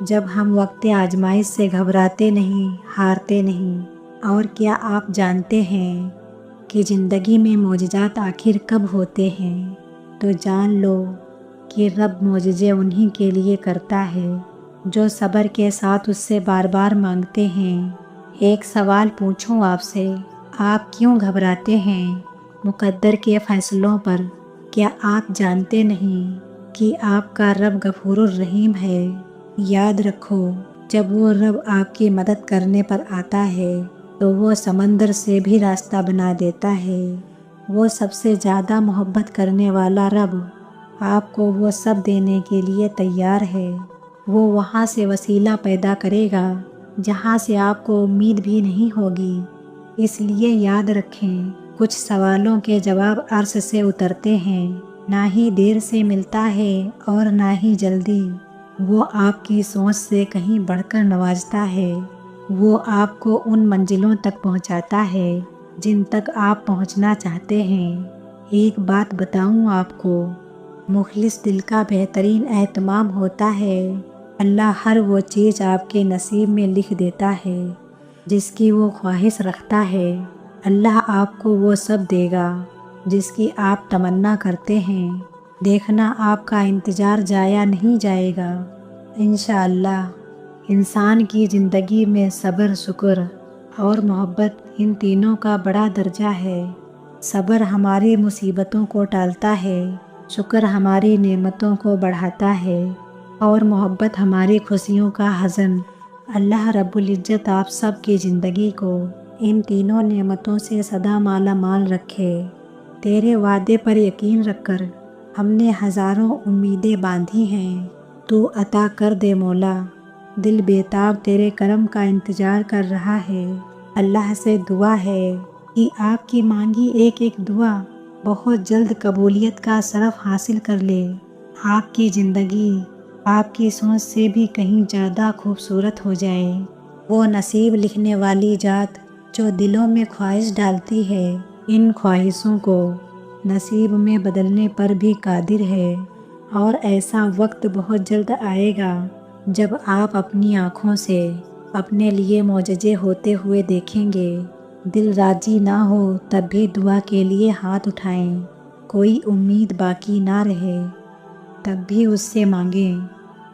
جب ہم وقت آزمائش سے گھبراتے نہیں، ہارتے نہیں۔ اور کیا آپ جانتے ہیں کہ زندگی میں معجزات آخر کب ہوتے ہیں؟ تو جان لو کہ رب معجزے انہی کے لیے کرتا ہے جو صبر کے ساتھ اس سے بار بار مانگتے ہیں۔ ایک سوال پوچھوں آپ سے، آپ کیوں گھبراتے ہیں مقدر کے فیصلوں پر؟ کیا آپ جانتے نہیں کہ آپ کا رب غفور الرحیم ہے؟ یاد رکھو، جب وہ رب آپ کی مدد کرنے پر آتا ہے تو وہ سمندر سے بھی راستہ بنا دیتا ہے۔ وہ سب سے زیادہ محبت کرنے والا رب آپ کو وہ سب دینے کے لیے تیار ہے۔ وہ وہاں سے وسیلہ پیدا کرے گا جہاں سے آپ کو امید بھی نہیں ہوگی۔ اس لیے یاد رکھیں، کچھ سوالوں کے جواب عرش سے اترتے ہیں، نہ ہی دیر سے ملتا ہے اور نہ ہی جلدی۔ وہ آپ کی سوچ سے کہیں بڑھ کر نوازتا ہے۔ وہ آپ کو ان منزلوں تک پہنچاتا ہے جن تک آپ پہنچنا چاہتے ہیں۔ ایک بات بتاؤں آپ کو، مخلص دل کا بہترین اہتمام ہوتا ہے۔ اللہ ہر وہ چیز آپ کے نصیب میں لکھ دیتا ہے جس کی وہ خواہش رکھتا ہے۔ اللہ آپ کو وہ سب دے گا جس کی آپ تمنا کرتے ہیں۔ دیکھنا، آپ کا انتظار ضائع نہیں جائے گا انشاءاللہ۔ انسان کی زندگی میں صبر، شکر اور محبت، ان تینوں کا بڑا درجہ ہے۔ صبر ہماری مصیبتوں کو ٹالتا ہے، شکر ہماری نعمتوں کو بڑھاتا ہے اور محبت ہماری خوشیوں کا خزانہ۔ اللہ رب العزت آپ سب کی زندگی کو ان تینوں نعمتوں سے سدا مالا مال رکھے۔ تیرے وعدے پر یقین رکھ کر ہم نے ہزاروں امیدیں باندھی ہیں، تو عطا کر دے مولا۔ دل بےتاب تیرے کرم کا انتظار کر رہا ہے۔ اللہ سے دعا ہے کہ آپ کی مانگی ایک ایک دعا بہت جلد قبولیت کا شرف حاصل کر لے۔ آپ کی زندگی آپ کی سوچ سے بھی کہیں زیادہ خوبصورت ہو جائے۔ وہ نصیب لکھنے والی ذات جو دلوں میں خواہش ڈالتی ہے، ان خواہشوں کو نصیب میں بدلنے پر بھی قادر ہے۔ اور ایسا وقت بہت جلد آئے گا جب آپ اپنی آنکھوں سے اپنے لیے معجزے ہوتے ہوئے دیکھیں گے۔ دل راضی نہ ہو تب بھی دعا کے لیے ہاتھ اٹھائیں، کوئی امید باقی نہ رہے تب بھی اس سے مانگیں۔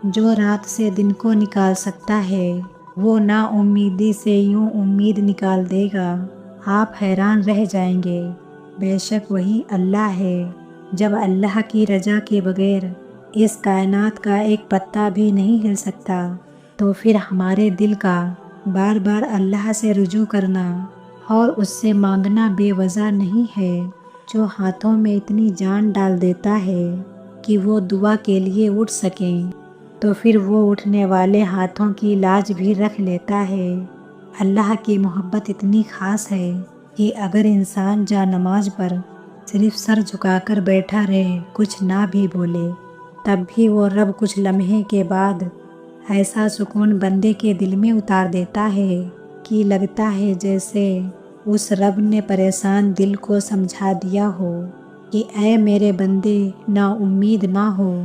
جو رات سے دن کو نکال سکتا ہے وہ نا امیدی سے یوں امید نکال دے گا، آپ حیران رہ جائیں گے۔ بے شک وہی اللہ ہے۔ جب اللہ کی رضا کے بغیر اس کائنات کا ایک پتا بھی نہیں ہل سکتا، تو پھر ہمارے دل کا بار بار اللہ سے رجوع کرنا اور اس سے مانگنا بے وجہ نہیں ہے۔ جو ہاتھوں میں اتنی جان ڈال دیتا ہے کہ وہ دعا کے لیے اٹھ سکیں، تو پھر وہ اٹھنے والے ہاتھوں کی لاج بھی رکھ لیتا ہے۔ اللہ کی محبت اتنی خاص ہے کہ اگر انسان جا نماز پر صرف سر جھکا کر بیٹھا رہے، کچھ نہ بھی بولے، تب بھی وہ رب کچھ لمحے کے بعد ایسا سکون بندے کے دل میں اتار دیتا ہے کہ لگتا ہے جیسے اس رب نے پریشان دل کو سمجھا دیا ہو کہ اے میرے بندے، نا امید نہ ہو،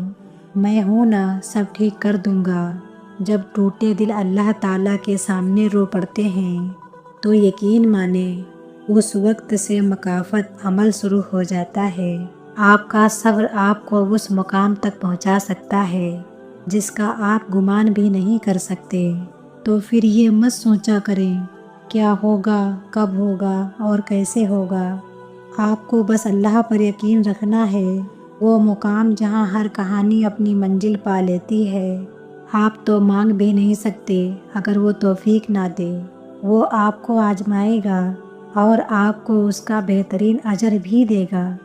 میں ہوں نا، سب ٹھیک کر دوں گا۔ جب ٹوٹے دل اللہ تعالیٰ کے سامنے رو پڑتے ہیں تو یقین مانے اس وقت سے مکافات عمل شروع ہو جاتا ہے۔ آپ کا صبر آپ کو اس مقام تک پہنچا سکتا ہے جس کا آپ گمان بھی نہیں کر سکتے۔ تو پھر یہ مت سوچا کریں کیا ہوگا، کب ہوگا اور کیسے ہوگا۔ آپ کو بس اللہ پر یقین رکھنا ہے، وہ مقام جہاں ہر کہانی اپنی منزل پا لیتی ہے۔ آپ تو مانگ بھی نہیں سکتے اگر وہ توفیق نہ دے۔ وہ آپ کو آزمائے گا اور آپ کو اس کا بہترین اجر بھی دے گا۔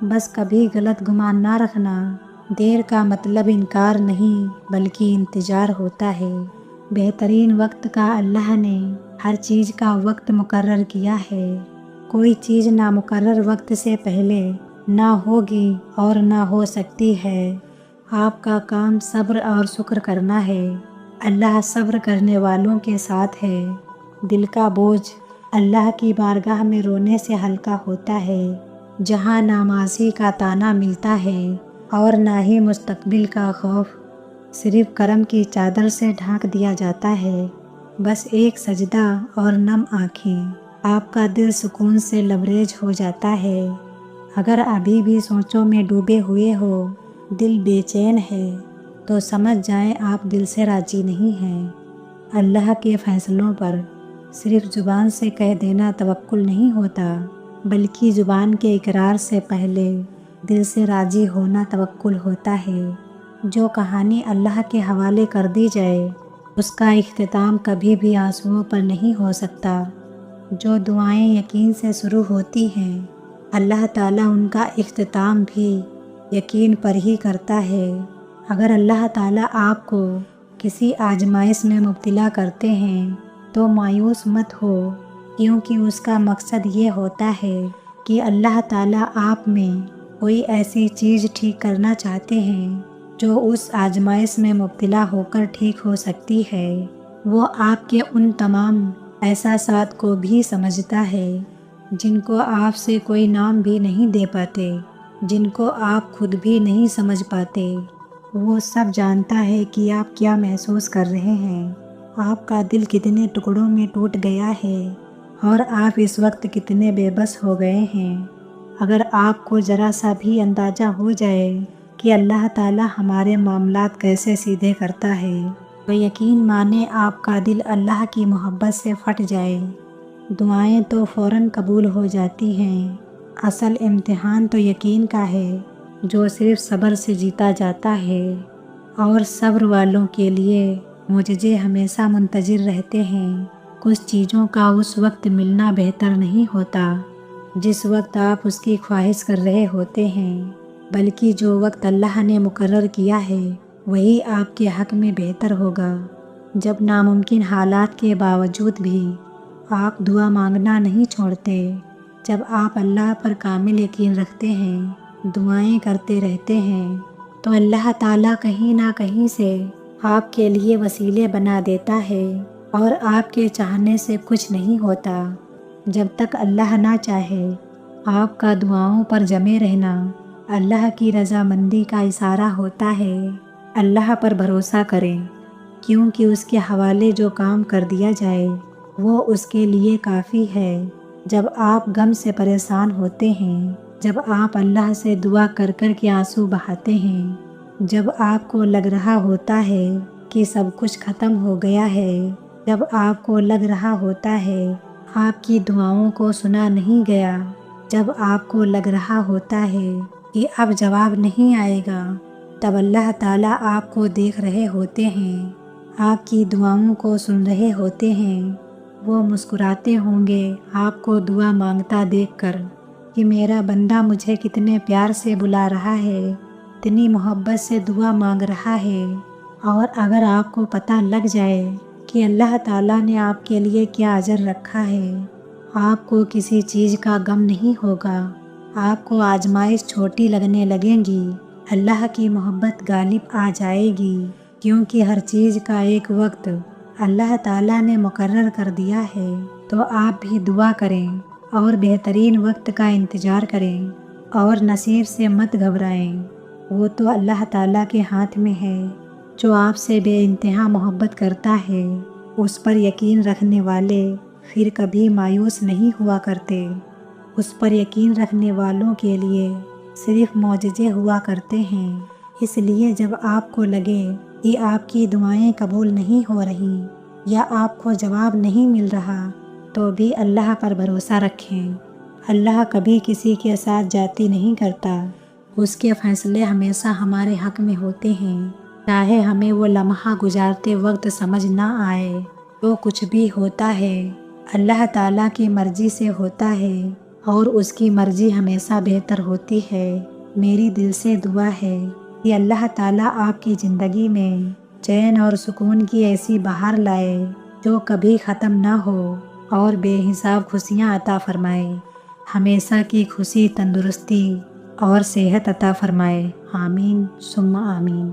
بس کبھی غلط گمان نہ رکھنا، دیر کا مطلب انکار نہیں بلکہ انتظار ہوتا ہے۔ بہترین وقت کا اللہ نے ہر چیز کا وقت مقرر کیا ہے۔ کوئی چیز نامقرر وقت سے پہلے نہ ہوگی اور نہ ہو سکتی ہے۔ آپ کا کام صبر اور شکر کرنا ہے۔ اللہ صبر کرنے والوں کے ساتھ ہے۔ دل کا بوجھ اللہ کی بارگاہ میں رونے سے ہلکا ہوتا ہے، جہاں نہ ماضی کا طعنہ ملتا ہے اور نہ ہی مستقبل کا خوف۔ صرف کرم کی چادر سے ڈھانک دیا جاتا ہے، بس ایک سجدہ اور نم آنکھیں، آپ کا دل سکون سے لبریز ہو جاتا ہے۔ اگر ابھی بھی سوچوں میں ڈوبے ہوئے ہو، دل بے چین ہے، تو سمجھ جائیں آپ دل سے راضی نہیں ہیں۔ اللہ کے فیصلوں پر صرف زبان سے کہہ دینا توکل نہیں ہوتا، بلکہ زبان کے اقرار سے پہلے دل سے راضی ہونا توکل ہوتا ہے۔ جو کہانی اللہ کے حوالے کر دی جائے، اس کا اختتام کبھی بھی آنسوؤں پر نہیں ہو سکتا۔ جو دعائیں یقین سے شروع ہوتی ہیں، اللہ تعالیٰ ان کا اختتام بھی یقین پر ہی کرتا ہے۔ اگر اللہ تعالیٰ آپ کو کسی آزمائش میں مبتلا کرتے ہیں تو مایوس مت ہو، کیونکہ اس کا مقصد یہ ہوتا ہے کہ اللہ تعالیٰ آپ میں کوئی ایسی چیز ٹھیک کرنا چاہتے ہیں جو اس آزمائش میں مبتلا ہو کر ٹھیک ہو سکتی ہے۔ وہ آپ کے ان تمام احساسات کو بھی سمجھتا ہے جن کو آپ سے کوئی نام بھی نہیں دے پاتے، جن کو آپ خود بھی نہیں سمجھ پاتے۔ وہ سب جانتا ہے کہ آپ کیا محسوس کر رہے ہیں، آپ کا دل کتنے ٹکڑوں میں ٹوٹ گیا ہے اور آپ اس وقت کتنے بے بس ہو گئے ہیں۔ اگر آپ کو ذرا سا بھی اندازہ ہو جائے کہ اللہ تعالیٰ ہمارے معاملات کیسے سیدھے کرتا ہے، تو یقین مانے آپ کا دل اللہ کی محبت سے پھٹ جائے۔ دعائیں تو فوراً قبول ہو جاتی ہیں، اصل امتحان تو یقین کا ہے جو صرف صبر سے جیتا جاتا ہے، اور صبر والوں کے لیے معجزے ہمیشہ منتظر رہتے ہیں۔ کچھ چیزوں کا اس وقت ملنا بہتر نہیں ہوتا جس وقت آپ اس کی خواہش کر رہے ہوتے ہیں، بلکہ جو وقت اللہ نے مقرر کیا ہے وہی آپ کے حق میں بہتر ہوگا۔ جب ناممکن حالات کے باوجود بھی آپ دعا مانگنا نہیں چھوڑتے، جب آپ اللہ پر کامل یقین رکھتے ہیں، دعائیں کرتے رہتے ہیں، تو اللہ تعالیٰ کہیں نہ کہیں سے آپ کے لیے وسیلے بنا دیتا ہے، اور آپ کے چاہنے سے کچھ نہیں ہوتا۔ جب تک اللہ نہ چاہے، آپ کا دعاؤں پر جمے رہنا اللہ کی رضامندی کا اشارہ ہوتا ہے۔ اللہ پر بھروسہ کریں، کیونکہ اس کے حوالے جو کام کر دیا جائے وہ اس کے لیے کافی ہے۔ جب آپ غم سے پریشان ہوتے ہیں، جب آپ اللہ سے دعا کر کر کے آنسو بہاتے ہیں، جب آپ کو لگ رہا ہوتا ہے کہ سب کچھ ختم ہو گیا ہے، جب آپ کو لگ رہا ہوتا ہے آپ کی دعاؤں کو سنا نہیں گیا، جب آپ کو لگ رہا ہوتا ہے کہ اب جواب نہیں آئے گا، تب اللہ تعالیٰ آپ کو دیکھ رہے ہوتے ہیں، آپ کی دعاؤں کو سن رہے ہوتے ہیں۔ وہ مسکراتے ہوں گے آپ کو دعا مانگتا دیکھ کر کہ میرا بندہ مجھے کتنے پیار سے بلا رہا ہے، اتنی محبت سے دعا مانگ رہا ہے۔ اور اگر آپ کو پتہ لگ جائے کہ اللہ تعالیٰ نے آپ کے لیے کیا اجر رکھا ہے، آپ کو کسی چیز کا غم نہیں ہوگا، آپ کو آزمائش چھوٹی لگنے لگیں گی، اللہ کی محبت غالب آ جائے گی، کیونکہ ہر چیز کا ایک وقت اللہ تعالیٰ نے مقرر کر دیا ہے۔ تو آپ بھی دعا کریں اور بہترین وقت کا انتظار کریں، اور نصیب سے مت گھبرائیں، وہ تو اللہ تعالیٰ کے ہاتھ میں ہے۔ جو آپ سے بے انتہا محبت کرتا ہے، اس پر یقین رکھنے والے پھر کبھی مایوس نہیں ہوا کرتے۔ اس پر یقین رکھنے والوں کے لیے صرف معجزے ہوا کرتے ہیں۔ اس لیے جب آپ کو لگے کہ آپ کی دعائیں قبول نہیں ہو رہی یا آپ کو جواب نہیں مل رہا، تو بھی اللہ پر بھروسہ رکھیں۔ اللہ کبھی کسی کے ساتھ زیادتی نہیں کرتا، اس کے فیصلے ہمیشہ ہمارے حق میں ہوتے ہیں، چاہے ہمیں وہ لمحہ گزارتے وقت سمجھ نہ آئے۔ جو کچھ بھی ہوتا ہے اللہ تعالیٰ کی مرضی سے ہوتا ہے، اور اس کی مرضی ہمیشہ بہتر ہوتی ہے۔ میری دل سے دعا ہے کہ اللہ تعالیٰ آپ کی زندگی میں چین اور سکون کی ایسی بہار لائے جو کبھی ختم نہ ہو، اور بے حساب خوشیاں عطا فرمائے، ہمیشہ کی خوشی، تندرستی اور صحت عطا فرمائے۔ آمین ثم آمین۔